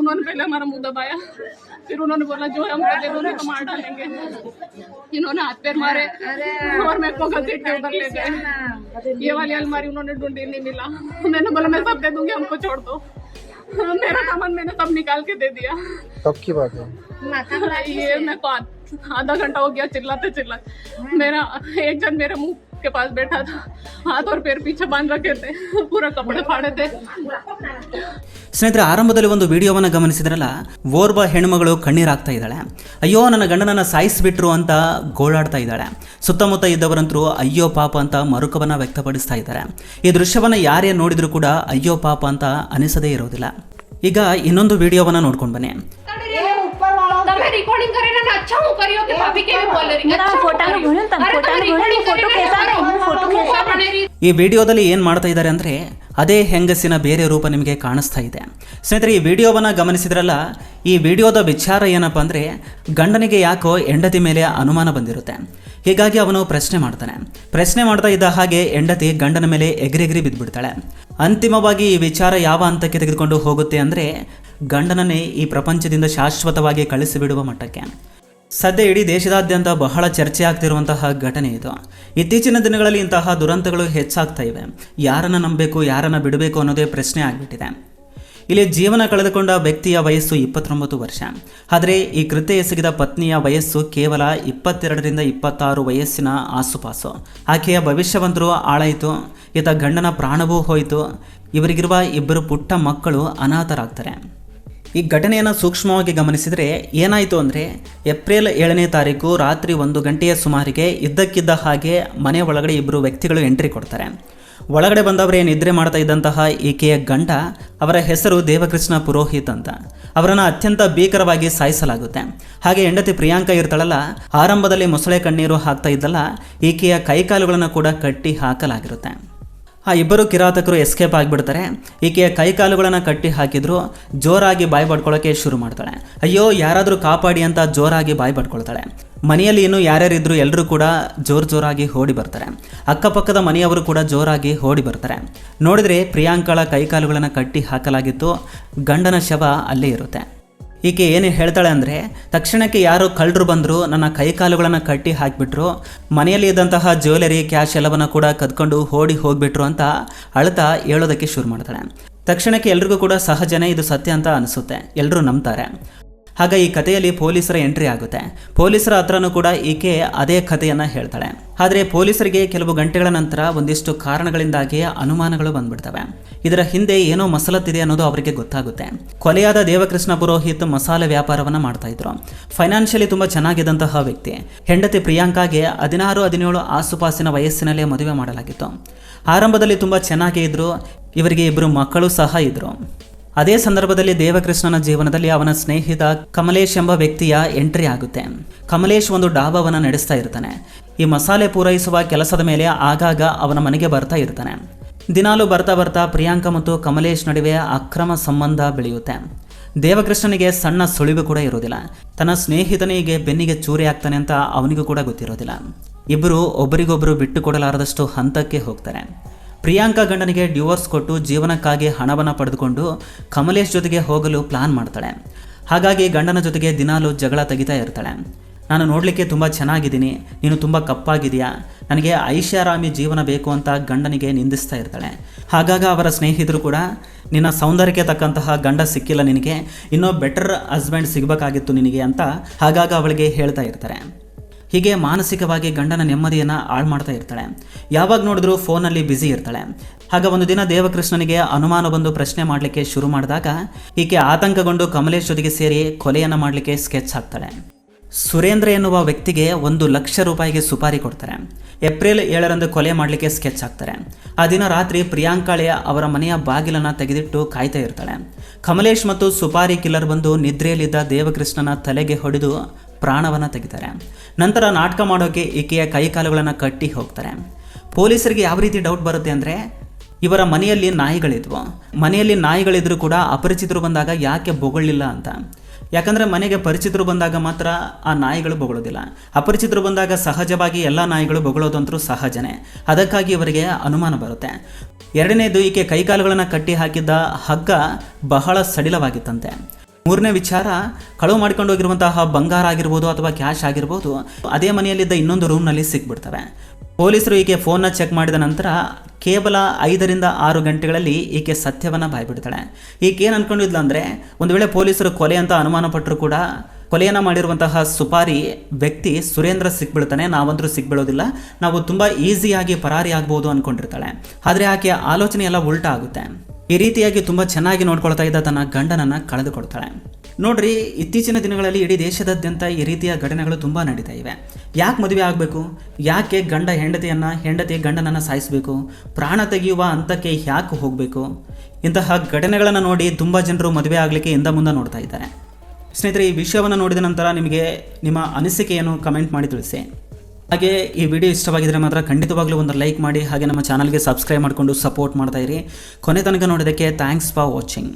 उन्होंने पहले हमारा मुंह दबाया, फिर उन्होंने बोला जो हमको दे दो नहीं तो मार डालेंगे। इन्होंने हाथ पैर मारे और मेरे को घसीट के उधर ले गए। ये वाली अलमारी उन्होंने ढूंढी, नहीं मिला। मैंने बोला मैं सब दे दूंगी, हमको छोड़ दो। मेरा सामान मैंने सब निकाल के दे दिया। कब की बात है? ये मेरे को आधा घंटा हो गया चिल्लाते चिल्लाते। मेरा एक जन मेरे मुंह के पास बैठा था, हाथ और पैर पीछे बांध रखे थे, पूरा कपड़े फाड़े थे। ಸ್ನೇಹಿತರೆ, ಆರಂಭದಲ್ಲಿ ಒಂದು ವಿಡಿಯೋವನ್ನು ಗಮನಿಸಿದ್ರಲ್ಲ, ಓರ್ವ ಹೆಣ್ಮಗಳು ಕಣ್ಣೀರಾಗ್ತಾ ಇದ್ದಾಳೆ. ಅಯ್ಯೋ ನನ್ನ ಗಂಡನನ್ನು ಸಾಯಿಸಿಬಿಟ್ರು ಅಂತ ಗೋಳಾಡ್ತಾ ಇದ್ದಾಳೆ. ಸುತ್ತಮುತ್ತ ಇದ್ದವರಂತರೂ ಅಯ್ಯೋ ಪಾಪ ಅಂತ ಮರುಕವನ್ನು ವ್ಯಕ್ತಪಡಿಸ್ತಾ ಇದ್ದಾರೆ. ಈ ದೃಶ್ಯವನ್ನು ಯಾರೇ ನೋಡಿದ್ರು ಕೂಡ ಅಯ್ಯೋ ಪಾಪ ಅಂತ ಅನಿಸದೇ ಇರೋದಿಲ್ಲ. ಈಗ ಇನ್ನೊಂದು ವಿಡಿಯೋವನ್ನು ನೋಡ್ಕೊಂಡು ಬನ್ನಿ. रिकॉर्डिंग करे ना अच्छा हूं करियो के भाभी के भी बोल रही है फोटो ಈ ವಿಡಿಯೋದಲ್ಲಿ ಏನು ಮಾಡ್ತಾ ಇದ್ದಾರೆ ಅಂದರೆ ಅದೇ ಹೆಂಗಸಿನ ಬೇರೆ ರೂಪ ನಿಮಗೆ ಕಾಣಿಸ್ತಾ ಇದೆ. ಸ್ನೇಹಿತರೆ, ಈ ವಿಡಿಯೋವನ್ನು ಗಮನಿಸಿದ್ರಲ್ಲ, ಈ ವಿಡಿಯೋದ ವಿಚಾರ ಏನಪ್ಪ ಅಂದರೆ ಗಂಡನಿಗೆ ಯಾಕೋ ಹೆಂಡತಿ ಮೇಲೆ ಅನುಮಾನ ಬಂದಿರುತ್ತೆ. ಹೀಗಾಗಿ ಅವನು ಪ್ರಶ್ನೆ ಮಾಡ್ತಾ ಇದ್ದ ಹಾಗೆ ಹೆಂಡತಿ ಗಂಡನ ಮೇಲೆ ಎಗರೆಗರಿ ಬಿದ್ದುಬಿಡ್ತಾಳೆ. ಅಂತಿಮವಾಗಿ ಈ ವಿಚಾರ ಯಾವ ಹಂತಕ್ಕೆ ತೆಗೆದುಕೊಂಡು ಹೋಗುತ್ತೆ ಅಂದರೆ ಗಂಡನನ್ನೇ ಈ ಪ್ರಪಂಚದಿಂದ ಶಾಶ್ವತವಾಗಿ ಕಳಿಸಿಬಿಡುವ ಮಟ್ಟಕ್ಕೆ. ಸದ್ಯ ಇಡೀ ದೇಶದಾದ್ಯಂತ ಬಹಳ ಚರ್ಚೆ ಆಗ್ತಿರುವಂತಹ ಘಟನೆ ಇದು. ಇತ್ತೀಚಿನ ದಿನಗಳಲ್ಲಿ ಇಂತಹ ದುರಂತಗಳು ಹೆಚ್ಚಾಗ್ತಾ ಇವೆ. ಯಾರನ್ನು ನಂಬಬೇಕು, ಯಾರನ್ನು ಬಿಡಬೇಕು ಅನ್ನೋದೇ ಪ್ರಶ್ನೆ ಆಗಿಬಿಟ್ಟಿದೆ. ಇಲ್ಲಿ ಜೀವನ ಕಳೆದುಕೊಂಡ ವ್ಯಕ್ತಿಯ ವಯಸ್ಸು 29 ವರ್ಷ. ಆದರೆ ಈ ಕೃತ್ಯ ಎಸಗಿದ ಪತ್ನಿಯ ವಯಸ್ಸು ಕೇವಲ 22ರಿಂದ 26 ವಯಸ್ಸಿನ ಆಸುಪಾಸು. ಆಕೆಯ ಭವಿಷ್ಯವಂತರೂ ಹಾಳಾಯಿತು, ಈತ ಗಂಡನ ಪ್ರಾಣವೂ ಹೋಯಿತು. ಇವರಿಗಿರುವ 2 ಪುಟ್ಟ ಮಕ್ಕಳು ಅನಾಥರಾಗ್ತಾರೆ. ಈ ಘಟನೆಯನ್ನು ಸೂಕ್ಷ್ಮವಾಗಿ ಗಮನಿಸಿದರೆ ಏನಾಯಿತು ಅಂದರೆ ಏಪ್ರಿಲ್ 7ನೇ ತಾರೀಕು ರಾತ್ರಿ 1 ಗಂಟೆಯ ಸುಮಾರಿಗೆ ಇದ್ದಕ್ಕಿದ್ದ ಹಾಗೆ ಮನೆ ಒಳಗಡೆ 2 ವ್ಯಕ್ತಿಗಳು ಎಂಟ್ರಿ ಕೊಡ್ತಾರೆ. ಒಳಗಡೆ ಬಂದವರೇ ನಿದ್ರೆ ಮಾಡ್ತಾ ಇದ್ದಂತಹ ಈಕೆಯ ಗಂಡ, ಅವರ ಹೆಸರು ದೇವಕೃಷ್ಣ ಪುರೋಹಿತ್ ಅಂತ. ಅವರನ್ನು ಅತ್ಯಂತ ಭೀಕರವಾಗಿ ಸಾಯಿಸಲಾಗುತ್ತೆ. ಹಾಗೆ ಹೆಂಡತಿ ಪ್ರಿಯಾಂಕಾ ಇರ್ತಾಳಲ್ಲ, ಆರಂಭದಲ್ಲಿ ಮೊಸಳೆ ಕಣ್ಣೀರು ಹಾಕ್ತಾ ಇದ್ದಲ್ಲ, ಈಕೆಯ ಕೈಕಾಲುಗಳನ್ನು ಕೂಡ ಕಟ್ಟಿ ಹಾಕಲಾಗಿರುತ್ತೆ. ಆ 2 ಕಿರಾತಕರು ಎಸ್ಕೇಪ್ ಆಗಿಬಿಡ್ತಾರೆ. ಈಕೆಯ ಕೈಕಾಲುಗಳನ್ನು ಕಟ್ಟಿ ಹಾಕಿದ್ರು. ಜೋರಾಗಿ ಬಾಯಿ ಪಡ್ಕೊಳ್ಳೋಕ್ಕೆ ಶುರು ಮಾಡ್ತಾಳೆ. ಅಯ್ಯೋ ಯಾರಾದರೂ ಕಾಪಾಡಿ ಅಂತ ಜೋರಾಗಿ ಬಾಯಿ ಪಡ್ಕೊಳ್ತಾಳೆ. ಮನೆಯಲ್ಲಿ ಇನ್ನೂ ಯಾರ್ಯಾರಿದ್ರು ಎಲ್ಲರೂ ಕೂಡ ಜೋರಾಗಿ ಓಡಿ ಬರ್ತಾರೆ. ಅಕ್ಕಪಕ್ಕದ ಮನೆಯವರು ಕೂಡ ಜೋರಾಗಿ ಓಡಿ ಬರ್ತಾರೆ. ನೋಡಿದರೆ ಪ್ರಿಯಾಂಕಳ ಕೈಕಾಲುಗಳನ್ನು ಕಟ್ಟಿ ಹಾಕಲಾಗಿತ್ತು. ಗಂಡನ ಶವ ಅಲ್ಲೇ ಇರುತ್ತೆ. ಈಕೆ ಏನು ಹೇಳ್ತಾಳೆ ಅಂದರೆ, ತಕ್ಷಣಕ್ಕೆ ಯಾರೋ ಕಳ್ಳರು ಬಂದರು, ನನ್ನ ಕೈಕಾಲುಗಳನ್ನು ಕಟ್ಟಿ ಹಾಕಿಬಿಟ್ರು, ಮನೆಯಲ್ಲಿ ಇದ್ದಂತಹ ಜ್ಯುವೆಲರಿ, ಕ್ಯಾಶ್ ಎಲ್ಲವನ್ನು ಕೂಡ ಕದ್ಕೊಂಡು ಓಡಿ ಹೋಗಿಬಿಟ್ರು ಅಂತ ಅಳ್ತಾ ಹೇಳೋದಕ್ಕೆ ಶುರು ಮಾಡ್ತಾಳೆ. ತಕ್ಷಣಕ್ಕೆ ಎಲ್ರಿಗೂ ಕೂಡ ಸಹಜನೇ ಇದು ಸತ್ಯ ಅಂತ ಅನಿಸುತ್ತೆ. ಎಲ್ಲರೂ ನಂಬ್ತಾರೆ. ಆಗ ಈ ಕಥೆಯಲ್ಲಿ ಪೊಲೀಸರ ಎಂಟ್ರಿ ಆಗುತ್ತೆ. ಪೊಲೀಸರ ಹತ್ರನೂ ಕೂಡ ಈಕೆ ಅದೇ ಕಥೆಯನ್ನು ಹೇಳ್ತಾಳೆ. ಆದರೆ ಪೊಲೀಸರಿಗೆ ಕೆಲವು ಗಂಟೆಗಳ ನಂತರ ಒಂದಿಷ್ಟು ಕಾರಣಗಳಿಂದಾಗಿ ಅನುಮಾನಗಳು ಬಂದ್ಬಿಡ್ತವೆ. ಇದರ ಹಿಂದೆ ಏನೋ ಮಸಲತ್ತಿದೆ ಅನ್ನೋದು ಅವರಿಗೆ ಗೊತ್ತಾಗುತ್ತೆ. ಕೊಲೆಯಾದ ದೇವಕೃಷ್ಣ ಪುರೋಹಿತ್ ಮಸಾಲೆ ವ್ಯಾಪಾರವನ್ನು ಮಾಡ್ತಾ ಇದ್ರು. ಫೈನಾನ್ಷಿಯಲಿ ತುಂಬ ಚೆನ್ನಾಗಿದ್ದಂತಹ ವ್ಯಕ್ತಿ. ಹೆಂಡತಿ ಪ್ರಿಯಾಂಕಾಗೆ 16-17 ಆಸುಪಾಸಿನ ವಯಸ್ಸಿನಲ್ಲೇ ಮದುವೆ ಮಾಡಲಾಗಿತ್ತು. ಆರಂಭದಲ್ಲಿ ತುಂಬ ಚೆನ್ನಾಗೇ ಇದ್ರು. ಇವರಿಗೆ 2 ಮಕ್ಕಳು ಸಹ ಇದ್ರು. ಅದೇ ಸಂದರ್ಭದಲ್ಲಿ ದೇವಕೃಷ್ಣನ ಜೀವನದಲ್ಲಿ ಅವನ ಸ್ನೇಹಿತ ಕಮಲೇಶ್ ಎಂಬ ವ್ಯಕ್ತಿಯ ಎಂಟ್ರಿ ಆಗುತ್ತೆ. ಕಮಲೇಶ್ ಒಂದು ಡಾಬಾವನ್ನು ನಡೆಸ್ತಾ ಇರ್ತಾನೆ. ಈ ಮಸಾಲೆ ಪೂರೈಸುವ ಕೆಲಸದ ಮೇಲೆ ಆಗಾಗ ಅವನ ಮನೆಗೆ ಬರ್ತಾ ಇರ್ತಾನೆ. ದಿನಾಲು ಬರ್ತಾ ಪ್ರಿಯಾಂಕಾ ಮತ್ತು ಕಮಲೇಶ್ ನಡುವೆ ಅಕ್ರಮ ಸಂಬಂಧ ಬೆಳೆಯುತ್ತೆ. ದೇವಕೃಷ್ಣನಿಗೆ ಸಣ್ಣ ಸುಳಿವು ಕೂಡ ಇರೋದಿಲ್ಲ. ತನ್ನ ಸ್ನೇಹಿತನಿಗೆ ಬೆನ್ನಿಗೆ ಚೂರಿ ಆಗ್ತಾನೆ ಅಂತ ಅವನಿಗೂ ಕೂಡ ಗೊತ್ತಿರೋದಿಲ್ಲ. ಇಬ್ಬರು ಒಬ್ಬರಿಗೊಬ್ಬರು ಬಿಟ್ಟು ಕೊಡಲಾರದಷ್ಟು ಹಂತಕ್ಕೆ ಹೋಗ್ತಾರೆ. ಪ್ರಿಯಾಂಕಾ ಗಂಡನಿಗೆ ಡಿವೋರ್ಸ್ ಕೊಟ್ಟು ಜೀವನಕ್ಕಾಗಿ ಹಣವನ್ನು ಪಡೆದುಕೊಂಡು ಕಮಲೇಶ್ ಜೊತೆಗೆ ಹೋಗಲು ಪ್ಲಾನ್ ಮಾಡ್ತಾಳೆ. ಹಾಗಾಗಿ ಗಂಡನ ಜೊತೆಗೆ ದಿನಾಲು ಜಗಳ ತೆಗಿತಾ ಇರ್ತಾಳೆ. ನಾನು ನೋಡಲಿಕ್ಕೆ ತುಂಬ ಚೆನ್ನಾಗಿದ್ದೀನಿ, ನೀನು ತುಂಬ ಕಪ್ಪಾಗಿದೆಯಾ, ನನಗೆ ಐಷಾರಾಮಿ ಜೀವನ ಬೇಕು ಅಂತ ಗಂಡನಿಗೆ ನಿಂದಿಸ್ತಾ ಇರ್ತಾಳೆ. ಹಾಗಾಗಿ ಅವರ ಸ್ನೇಹಿತರು ಕೂಡ ನಿನ್ನ ಸೌಂದರ್ಯಕ್ಕೆ ತಕ್ಕಂತಹ ಗಂಡ ಸಿಕ್ಕಿಲ್ಲ ನಿನಗೆ, ಇನ್ನೂ ಬೆಟರ್ ಹಸ್ಬೆಂಡ್ ಸಿಗಬೇಕಾಗಿತ್ತು ನಿನಗೆ ಅಂತ ಹಾಗಾಗ ಅವಳಿಗೆ ಹೇಳ್ತಾ ಇರ್ತಾರೆ. ಹೀಗೆ ಮಾನಸಿಕವಾಗಿ ಗಂಡನ ನೆಮ್ಮದಿಯನ್ನು ಹಾಳು ಮಾಡ್ತಾ ಇರ್ತಾಳೆ. ಯಾವಾಗ ನೋಡಿದ್ರೂ ಫೋನಲ್ಲಿ ಬ್ಯುಸಿ ಇರ್ತಾಳೆ. ಆಗ ಒಂದು ದಿನ ದೇವಕೃಷ್ಣನಿಗೆ ಅನುಮಾನ ಬಂದು ಪ್ರಶ್ನೆ ಮಾಡಲಿಕ್ಕೆ ಶುರು ಮಾಡಿದಾಗ ಈಕೆ ಆತಂಕಗೊಂಡು ಕಮಲೇಶ್ ಜೊತೆಗೆ ಸೇರಿ ಕೊಲೆಯನ್ನು ಮಾಡಲಿಕ್ಕೆ ಸ್ಕೆಚ್ ಹಾಕ್ತಾಳೆ. ಸುರೇಂದ್ರ ಎನ್ನುವ ವ್ಯಕ್ತಿಗೆ 1 ಲಕ್ಷ ರೂಪಾಯಿಗೆ ಸುಪಾರಿ ಕೊಡ್ತಾರೆ. ಏಪ್ರಿಲ್ 7ರಂದು ಕೊಲೆ ಮಾಡಲಿಕ್ಕೆ ಸ್ಕೆಚ್ ಹಾಕ್ತಾರೆ. ಆ ದಿನ ರಾತ್ರಿ ಪ್ರಿಯಾಂಕಾಳೆ ಅವರ ಮನೆಯ ಬಾಗಿಲನ್ನು ತೆಗೆದಿಟ್ಟು ಕಾಯ್ತಾ ಇರ್ತಾಳೆ. ಕಮಲೇಶ್ ಮತ್ತು ಸುಪಾರಿ ಕಿಲ್ಲರ್ ಬಂದು ನಿದ್ರೆಯಲ್ಲಿದ್ದ ದೇವಕೃಷ್ಣನ ತಲೆಗೆ ಹೊಡೆದು ಪ್ರಾಣವನ್ನು ತೆಗಿತಾರೆ. ನಂತರ ನಾಟಕ ಮಾಡೋಕ್ಕೆ ಈಕೆಯ ಕೈಕಾಲುಗಳನ್ನು ಕಟ್ಟಿ ಹೋಗ್ತಾರೆ. ಪೊಲೀಸರಿಗೆ ಯಾವ ರೀತಿ ಡೌಟ್ ಬರುತ್ತೆ ಅಂದರೆ, ಇವರ ಮನೆಯಲ್ಲಿ ನಾಯಿಗಳಿದ್ರೂ ಕೂಡ ಅಪರಿಚಿತರು ಬಂದಾಗ ಯಾಕೆ ಬೊಗಳಿಲ್ಲ ಅಂತ. ಯಾಕಂದರೆ ಮನೆಗೆ ಪರಿಚಿತರು ಬಂದಾಗ ಮಾತ್ರ ಆ ನಾಯಿಗಳು ಬೊಗಳೋದಿಲ್ಲ. ಅಪರಿಚಿತರು ಬಂದಾಗ ಸಹಜವಾಗಿ ಎಲ್ಲ ನಾಯಿಗಳು ಬೊಗಳೋದಂತರೂ ಸಹಜನೇ. ಅದಕ್ಕಾಗಿ ಇವರಿಗೆ ಅನುಮಾನ ಬರುತ್ತೆ. ಎರಡನೇದು, ಈಕೆ ಕೈಕಾಲುಗಳನ್ನು ಕಟ್ಟಿ ಹಾಕಿದ್ದ ಹಗ್ಗ ಬಹಳ ಸಡಿಲವಾಗಿತ್ತಂತೆ. ಮೂರನೇ ವಿಚಾರ, ಕಳವು ಮಾಡಿಕೊಂಡು ಹೋಗಿರುವಂತಹ ಬಂಗಾರ ಆಗಿರ್ಬೋದು ಅಥವಾ ಕ್ಯಾಶ್ ಆಗಿರ್ಬೋದು ಅದೇ ಮನೆಯಲ್ಲಿದ್ದ ಇನ್ನೊಂದು ರೂಮ್ನಲ್ಲಿ ಸಿಕ್ಬಿಡ್ತವೆ. ಪೊಲೀಸರು ಈಕೆ ಫೋನ್ನ ಚೆಕ್ ಮಾಡಿದ ನಂತರ ಕೇವಲ 5 ರಿಂದ 6 ಗಂಟೆಗಳಲ್ಲಿ ಈಕೆ ಸತ್ಯವನ್ನು ಬಾಯ್ಬಿಡ್ತಾಳೆ. ಈಕೆ ಏನು ಅನ್ಕೊಂಡಿದ್ಲು ಅಂದರೆ, ಒಂದು ವೇಳೆ ಪೊಲೀಸರು ಕೊಲೆ ಅಂತ ಅನುಮಾನ ಪಟ್ಟರು ಕೂಡ ಕೊಲೆಯನ್ನು ಮಾಡಿರುವಂತಹ ಸುಪಾರಿ ವ್ಯಕ್ತಿ ಸುರೇಂದ್ರ ಸಿಕ್ಬಿಡ್ತಾನೆ, ನಾವಂತರೂ ಸಿಕ್ಬೀಳೋದಿಲ್ಲ, ನಾವು ತುಂಬ ಈಸಿಯಾಗಿ ಪರಾರಿ ಆಗ್ಬೋದು ಅಂದ್ಕೊಂಡಿರ್ತಾಳೆ. ಆದರೆ ಆಕೆಯ ಆಲೋಚನೆ ಎಲ್ಲ ಉಲ್ಟಾ ಆಗುತ್ತೆ. ಈ ರೀತಿಯಾಗಿ ತುಂಬ ಚೆನ್ನಾಗಿ ನೋಡ್ಕೊಳ್ತಾ ಇದ್ದ ತನ್ನ ಗಂಡನನ್ನು ಕಳೆದುಕೊಳ್ತಾಳೆ. ನೋಡ್ರಿ, ಇತ್ತೀಚಿನ ದಿನಗಳಲ್ಲಿ ಇಡೀ ದೇಶದಾದ್ಯಂತ ಈ ರೀತಿಯ ಘಟನೆಗಳು ತುಂಬ ನಡೀತಾ ಇವೆ. ಯಾಕೆ ಮದುವೆ ಆಗಬೇಕು? ಯಾಕೆ ಗಂಡ ಹೆಂಡತಿ ಗಂಡನನ್ನು ಸಾಯಿಸಬೇಕು? ಪ್ರಾಣ ತೆಗೆಯುವ ಹಂತಕ್ಕೆ ಯಾಕೆ ಹೋಗಬೇಕು? ಇಂತಹ ಘಟನೆಗಳನ್ನು ನೋಡಿ ತುಂಬ ಜನರು ಮದುವೆ ಆಗಲಿಕ್ಕೆ ಹಿಂದೆ ಮುಂದೆ ನೋಡ್ತಾ ಇದ್ದಾರೆ. ಸ್ನೇಹಿತರೆ, ಈ ವಿಷಯವನ್ನು ನೋಡಿದ ನಂತರ ನಿಮಗೆ ನಿಮ್ಮ ಅನಿಸಿಕೆಯನ್ನು ಕಮೆಂಟ್ ಮಾಡಿ ತಿಳಿಸಿ. ಹಾಗೆ ಈ ವಿಡಿಯೋ ಇಷ್ಟವಾಗಿದ್ದರೆ ಮಾತ್ರ ಖಂಡಿತವಾಗ್ಲೂ ಒಂದು ಲೈಕ್ ಮಾಡಿ, ಹಾಗೆ ನಮ್ಮ ಚಾನಲ್ಗೆ ಸಬ್ಸ್ಕ್ರೈಬ್ ಮಾಡಿಕೊಂಡು ಸಪೋರ್ಟ್ ಮಾಡ್ತಾ ಇರಿ. ಕೊನೆ ತನಕ ನೋಡೋದಕ್ಕೆ ಥ್ಯಾಂಕ್ಸ್ ಫಾರ್ ವಾಚಿಂಗ್.